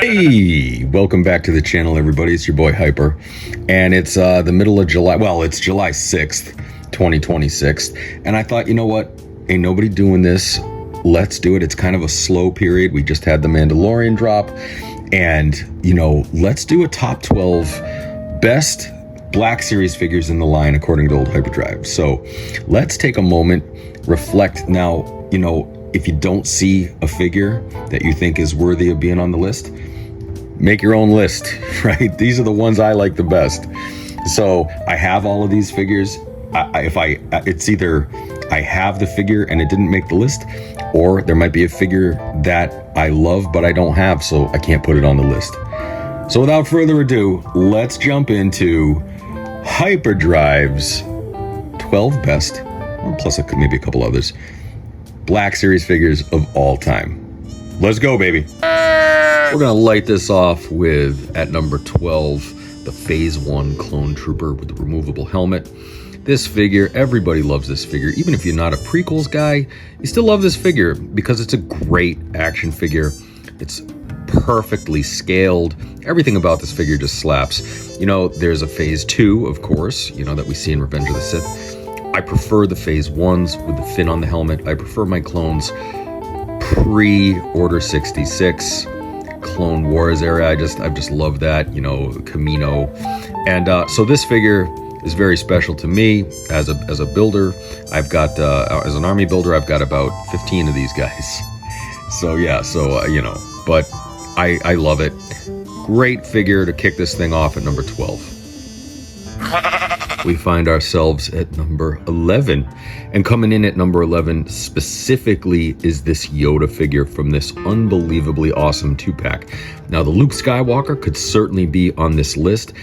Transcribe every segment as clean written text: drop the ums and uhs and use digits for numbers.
Hey, welcome back to the channel, everybody. It's your boy Hyper, and it's the middle of July. Well, it's July 6th, 2026, and I thought, you know what? Ain't nobody doing this. Let's do it. It's kind of a slow period. We just had the Mandalorian drop, and, you know, let's do a top 12 best Black Series figures in the line according to old Hyperdrive. So let's take a moment, reflect. Now, you know, if you don't see a figure that you think is worthy of being on the list, make your own list, right? These are the ones I like the best. So I have all of these figures. It's either I have the figure and it didn't make the list, or there might be a figure that I love but I don't have, so I can't put it on the list. So without further ado, let's jump into Hyperdrive's 12 best, plus maybe a couple others, Black Series figures of all time. Let's go, baby. We're gonna light this off with, at number 12, the Phase 1 Clone Trooper with the removable helmet. This figure, everybody loves this figure. Even if you're not a prequels guy, you still love this figure because it's a great action figure. It's perfectly scaled. Everything about this figure just slaps. You know, there's a Phase 2, of course, you know, that we see in Revenge of the Sith. I prefer the Phase 1s with the fin on the helmet. I prefer my clones pre-Order 66. Clone Wars era. I just love that, you know, Camino. And so this figure is very special to me as a builder. I've got as an army builder, I've got about 15 of these guys. So yeah, you know, but I love it. Great figure to kick this thing off at number 12. We find ourselves at number 11, and coming in at number 11 specifically is this Yoda figure from this unbelievably awesome 2-pack. Now, the Luke Skywalker could certainly be on this list.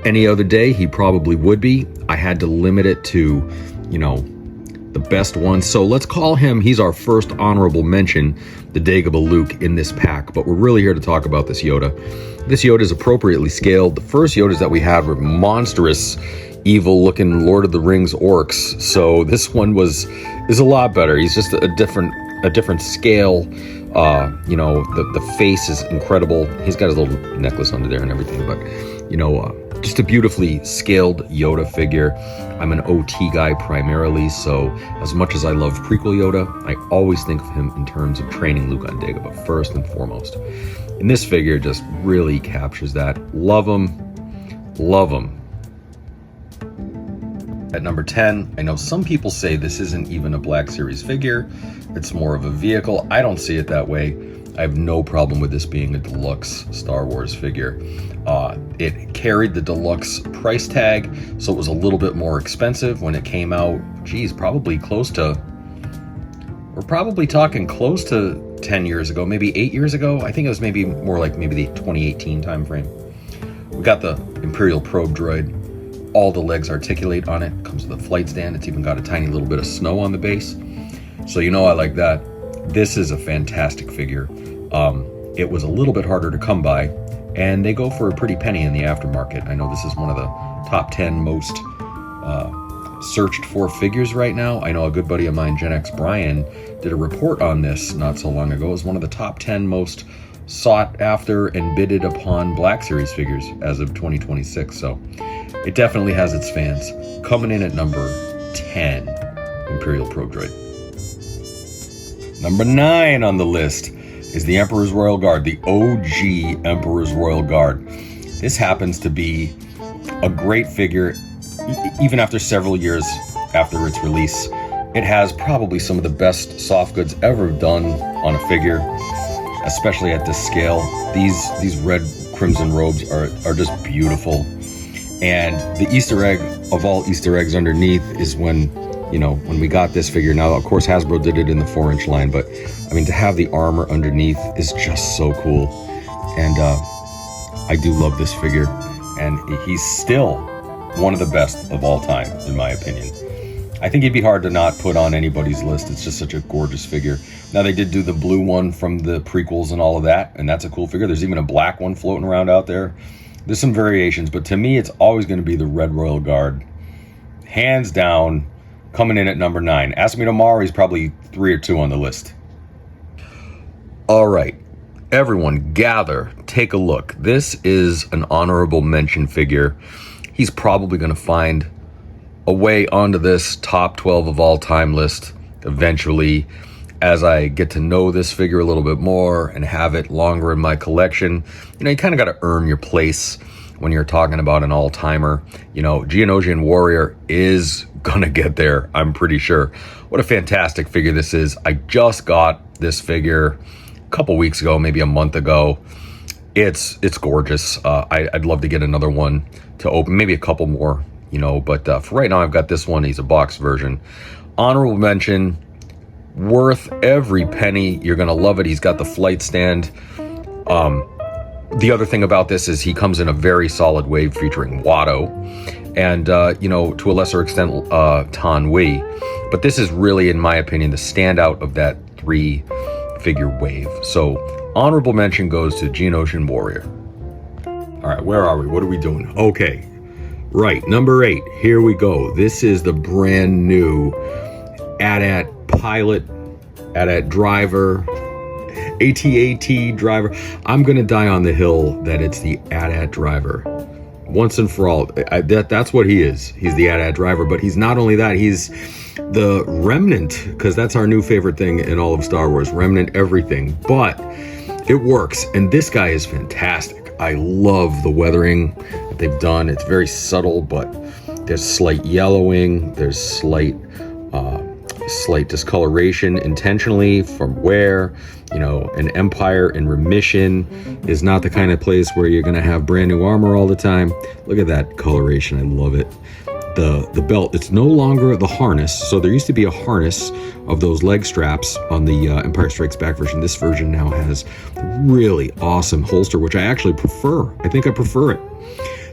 Any other day, he probably would be. I had to limit it to, you know, the best one. So let's call him, he's our first honorable mention, the Dagobah Luke in this pack. But we're really here to talk about this Yoda. This Yoda is appropriately scaled. The first Yodas that we had were monstrous, evil-looking Lord of the Rings orcs. So this one is a lot better. He's just a different scale. You know, the face is incredible. He's got his little necklace under there and everything. But, you know, just a beautifully scaled Yoda figure. I'm an OT guy primarily, so as much as I love prequel Yoda, I always think of him in terms of training Luke on Dagobah first and foremost. And this figure just really captures that. Love him. Love him. At number 10, I know some people say this isn't even a Black Series figure. It's more of a vehicle. I don't see it that way. I have no problem with this being a deluxe Star Wars figure. It carried the deluxe price tag, so it was a little bit more expensive when it came out. Geez, probably close to, we're probably talking close to 10 years ago, maybe 8 years ago. I think it was maybe more like maybe the 2018 time frame. We got the Imperial probe droid. All the legs articulate on it. Comes with a flight stand. It's even got a tiny little bit of snow on the base. So you know I like that. This is a fantastic figure. It was a little bit harder to come by, and they go for a pretty penny in the aftermarket. I know this is one of the top 10 most searched for figures right now. I know a good buddy of mine, Gen X Brian, did a report on this not so long ago. It was one of the top 10 most sought after and bidded upon Black Series figures as of 2026. So it definitely has its fans. Coming in at number 10, Imperial Probe Droid. Number 9 on the list is the Emperor's Royal Guard, the OG Emperor's Royal Guard. This happens to be a great figure, even after several years after its release. It has probably some of the best soft goods ever done on a figure, especially at this scale. These red crimson robes are just beautiful. And the Easter egg of all Easter eggs underneath is when we got this figure. Now, of course, Hasbro did it in the 4-inch line, but I mean, to have the armor underneath is just so cool. And I do love this figure. And he's still one of the best of all time, in my opinion. I think he'd be hard to not put on anybody's list. It's just such a gorgeous figure. Now, they did do the blue one from the prequels and all of that, and that's a cool figure. There's even a black one floating around out there. There's some variations, but to me, it's always going to be the Red Royal Guard. Hands down, coming in at number 9. Ask me tomorrow, he's probably 3 or 2 on the list. All right, Everyone gather, take a look. This is an honorable mention figure. He's probably going to find a way onto this top 12 of all time list eventually, as I get to know this figure a little bit more and have it longer in my collection. You know, you kind of got to earn your place when you're talking about an all-timer. You know, Geonosian Warrior is gonna get there, I'm pretty sure. What a fantastic figure this is. I just got this figure a couple weeks ago, maybe a month ago. It's gorgeous. I'd love to get another one to open, maybe a couple more, you know, but for right now I've got this one. He's a box version. Honorable mention, worth every penny. You're gonna love it. He's got the flight stand. The other thing about this is he comes in a very solid wave featuring Watto and, you know, to a lesser extent, Tan Wei. But this is really, in my opinion, the standout of that 3-figure wave. So honorable mention goes to Geonosian Warrior. All right, where are we? What are we doing? Okay, right, number 8. Here we go. This is the brand new AT-AT pilot, AT-AT driver, AT-AT driver. I'm gonna die on the hill that it's the AT-AT driver once and for all. That's what he is. He's the AT-AT driver, but he's not only that, he's the remnant, because that's our new favorite thing in all of Star Wars, remnant everything. But it works, and this guy is fantastic. I love the weathering that they've done. It's very subtle, but there's slight yellowing, there's slight discoloration intentionally from wear. You know, an Empire in remission is not the kind of place where you're going to have brand new armor all the time. Look at that coloration. I love it. The belt, it's no longer the harness. So there used to be a harness of those leg straps on the Empire Strikes Back version. This version now has really awesome holster, which I actually prefer. I think I prefer it.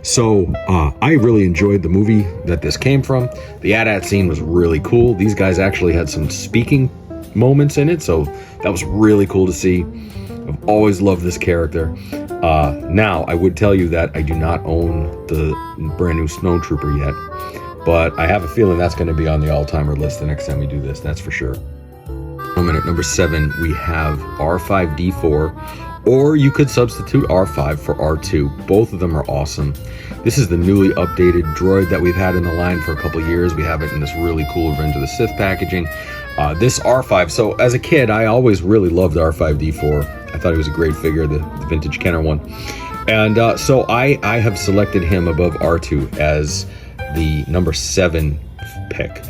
So I really enjoyed the movie that this came from. The AT-AT scene was really cool. These guys actually had some speaking moments in it, so that was really cool to see. I've always loved this character. Now, I would tell you that I do not own the brand new Snowtrooper yet, but I have a feeling that's going to be on the all-timer list the next time we do this, that's for sure. At number 7, we have R5-D4, or you could substitute R5 for R2. Both of them are awesome. This is the newly updated droid that we've had in the line for a couple years. We have it in this really cool Revenge of the Sith packaging. This R5, so as a kid, I always really loved R5-D4. I thought he was a great figure, the vintage Kenner one. And so I have selected him above R2 as the number 7 pick.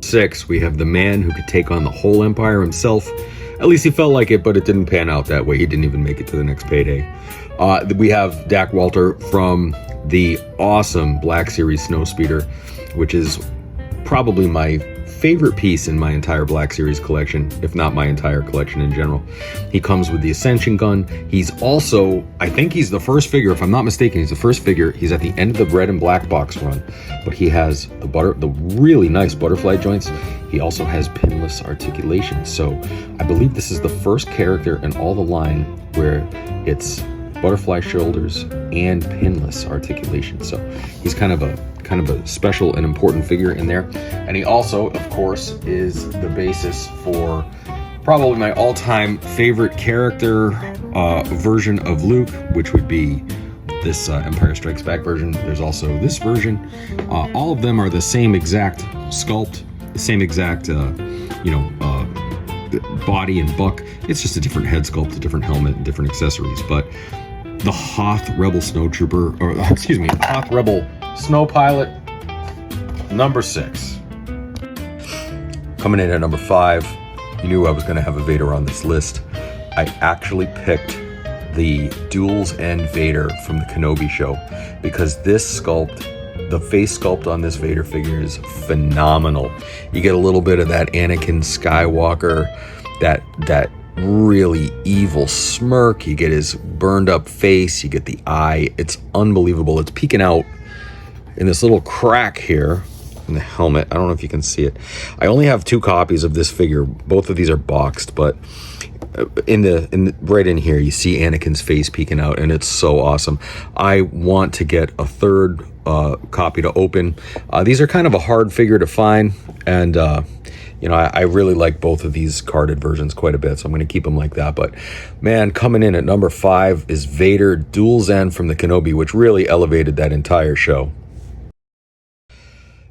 6, we have the man who could take on the whole Empire himself. At least he felt like it, but it didn't pan out that way. He didn't even make it to the next payday. We have Dak Walter from the awesome Black Series Snowspeeder, which is probably my favorite piece in my entire Black Series collection, if not my entire collection in general. He comes with the Ascension gun. He's also, I think he's the first figure, if I'm not mistaken, he's the first figure. He's at the end of the red and black box run, but he has the really nice butterfly joints. He also has pinless articulation. So I believe this is the first character in all the line where it's butterfly shoulders and pinless articulation. So he's kind of a special and important figure in there. And he also, of course, is the basis for probably my all-time favorite character version of Luke, which would be this Empire Strikes Back version. There's also this version. All of them are the same exact sculpt, the same exact body and buck. It's just a different head sculpt, a different helmet, and different accessories. But the Hoth Rebel Snowtrooper, Hoth Rebel Snow Pilot, number 6. Coming in at number 5, you knew I was going to have a Vader on this list. I actually picked the Duels End Vader from the Kenobi show because this sculpt, the face sculpt on this Vader figure is phenomenal. You get a little bit of that Anakin Skywalker, that really evil smirk. You get his burned up face. You get the eye. It's unbelievable. It's peeking out in this little crack here in the helmet. I don't know if you can see it. I only have 2 copies of this figure. Both of these are boxed, but right in here, you see Anakin's face peeking out, and it's so awesome. I want to get a 3rd copy to open. These are kind of a hard figure to find, and You know, I really like both of these carded versions quite a bit, so I'm going to keep them like that. But man, coming in at number 5 is Vader Dual Zen from the Kenobi, which really elevated that entire show.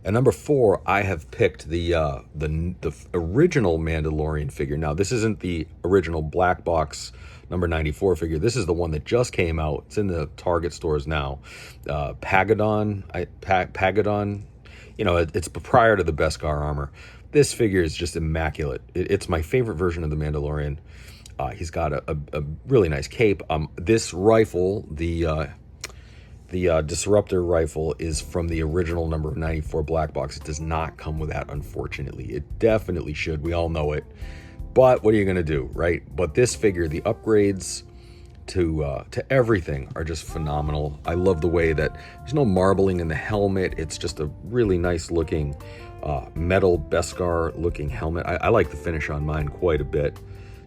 At number 4, I have picked the original Mandalorian figure. Now, this isn't the original black box number 94 figure. This is the one that just came out. It's in the Target stores now. Pagadon. You know, it's prior to the Beskar armor. This figure is just immaculate. It's my favorite version of the Mandalorian. He's got a really nice cape. This rifle, the Disruptor rifle, is from the original number 94 black box. It does not come with that, unfortunately. It definitely should. We all know it. But what are you going to do, right? But this figure, the upgrades to everything are just phenomenal. I love the way that there's no marbling in the helmet. It's just a really nice looking metal Beskar looking helmet. I like the finish on mine quite a bit.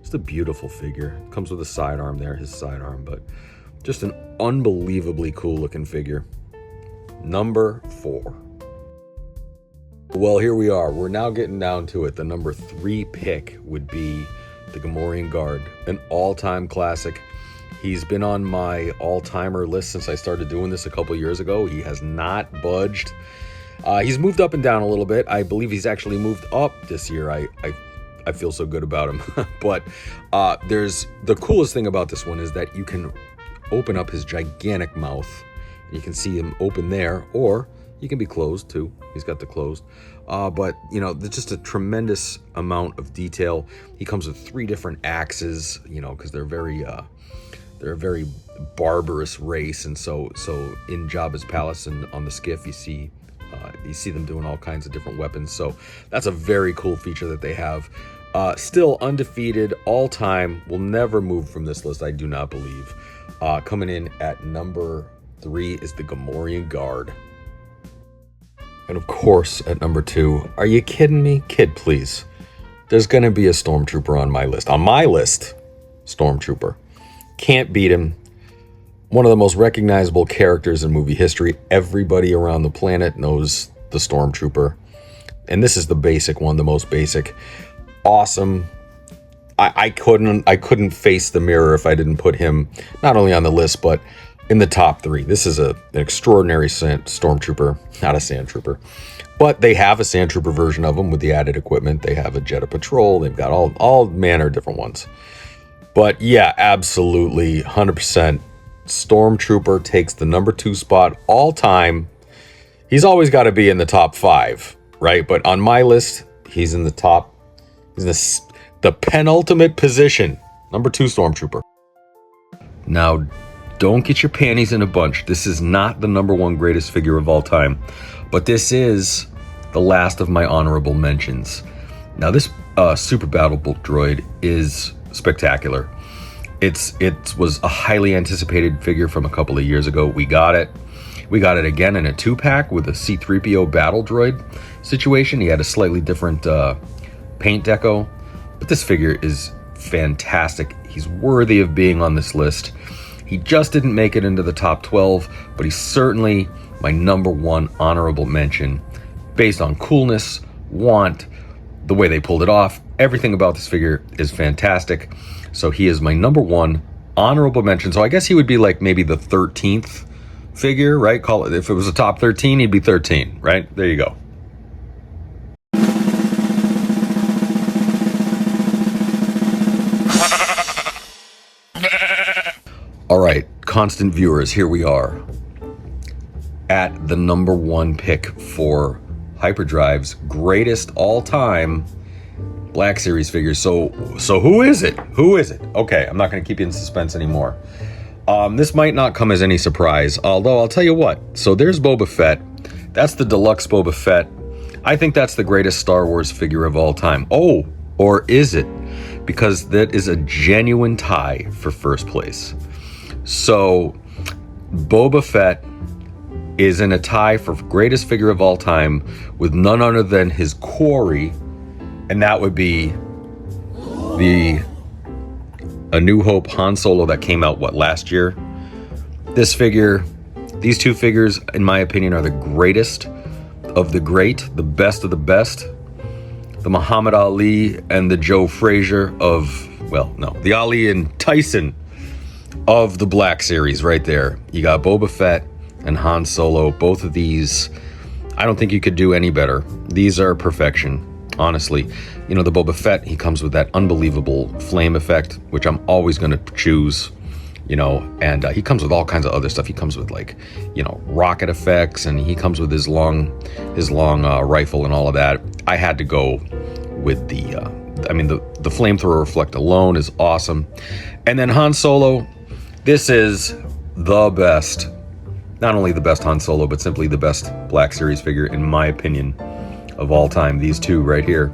Just a beautiful figure. Comes with a sidearm there, his sidearm, but just an unbelievably cool looking figure. Number 4. Well, here we are. We're now getting down to it. The number 3 pick would be the Gamorrean Guard, an all-time classic. He's been on my all-timer list since I started doing this a couple years ago. He has not budged. He's moved up and down a little bit. I believe he's actually moved up this year. I feel so good about him. But there's the coolest thing about this one is that you can open up his gigantic mouth. You can see him open there, or he can be closed too. He's got the closed. But you know, there's just a tremendous amount of detail. He comes with 3 different axes, you know, because they're a very barbarous race, and so in Jabba's palace and on the skiff, you see them doing all kinds of different weapons. So that's a very cool feature that they have. Still undefeated all time. Will never move from this list, I do not believe. Coming in at number 3 is the Gamorrean Guard. And of course, at number 2, are you kidding me? Kid, please. There's going to be a Stormtrooper on my list. On my list, Stormtrooper. Can't beat him. One of the most recognizable characters in movie history. Everybody around the planet knows the Stormtrooper. And this is the basic one, the most basic. Awesome. I couldn't face the mirror if I didn't put him not only on the list, but in the top 3. This is an extraordinary Stormtrooper, not a Sandtrooper. But they have a Sandtrooper version of him with the added equipment. They have a Jedha Patrol. They've got all manner of different ones. But yeah, absolutely, 100%. Stormtrooper takes the number 2 spot all time. He's always got to be in the top 5, right? But on my list, he's in the top. He's in the penultimate position. Number 2 Stormtrooper. Now, don't get your panties in a bunch. This is not the number 1 greatest figure of all time. But this is the last of my honorable mentions. Now, this Super Battle Bolt droid is spectacular. It was a highly anticipated figure from a couple of years ago. We got it. We got it again in a 2-pack with a C-3PO battle droid situation. He had a slightly different paint deco. But this figure is fantastic. He's worthy of being on this list. He just didn't make it into the top 12, but he's certainly my number 1 honorable mention based on coolness, want, the way they pulled it off. Everything about this figure is fantastic. So he is my number 1 honorable mention. So I guess he would be like maybe the 13th figure, right? Call it, if it was a top 13, he'd be 13, right? There you go. All right, constant viewers, here we are at the number 1 pick for Hyperdrive's greatest all-time Black Series figures. So who is it? Who is it? Okay, I'm not going to keep you in suspense anymore. This might not come as any surprise, although I'll tell you what. So there's Boba Fett. That's the deluxe Boba Fett. I think that's the greatest Star Wars figure of all time. Oh, or is it? Because that is a genuine tie for first place. So Boba Fett is in a tie for greatest figure of all time with none other than his quarry, and that would be A New Hope Han Solo that came out, last year? This figure, these 2 figures, in my opinion, are the greatest of the great, the best of the best. the Muhammad Ali and the Joe Frazier of, well, no, the Ali and Tyson of the Black Series right there. You got Boba Fett and Han Solo. Both of these, I don't think you could do any better. These are perfection, honestly. You know, the Boba Fett, he comes with that unbelievable flame effect, which I'm always going to choose, you know, and he comes with all kinds of other stuff. He comes with, like, you know, rocket effects, and he comes with his long rifle and all of that. I had to go with the flamethrower effect alone is awesome. And then Han Solo, this is the best. Not only the best Han Solo, but simply the best Black Series figure, in my opinion, of all time. These two right here.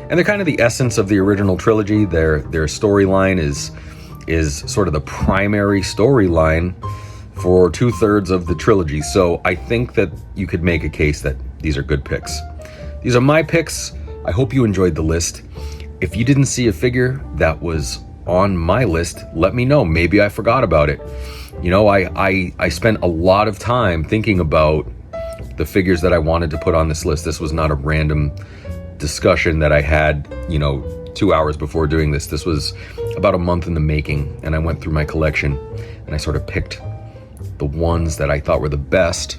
And they're kind of the essence of the original trilogy. Their storyline is sort of the primary storyline for 2/3 of the trilogy. So I think that you could make a case that these are good picks. These are my picks. I hope you enjoyed the list. If you didn't see a figure that was on my list, let me know. Maybe I forgot about it. You know, I spent a lot of time thinking about the figures that I wanted to put on this list. This was not a random discussion that I had, you know, 2 hours before doing this. This was about a month in the making, and I went through my collection and I sort of picked the ones that I thought were the best,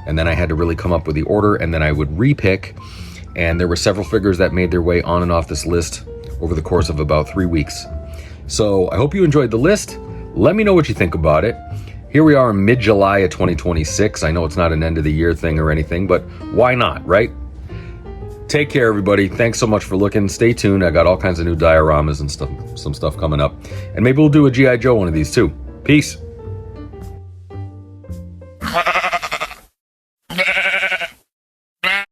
and then I had to really come up with the order, and then I would repick, and there were several figures that made their way on and off this list over the course of about 3 weeks. So I hope you enjoyed the list. Let me know what you think about it. Here we are in mid-July of 2026. I know it's not an end of the year thing or anything, but why not, right? Take care, everybody. Thanks so much for looking. Stay tuned. I got all kinds of new dioramas and stuff, some stuff coming up. And maybe we'll do a G.I. Joe one of these too. Peace.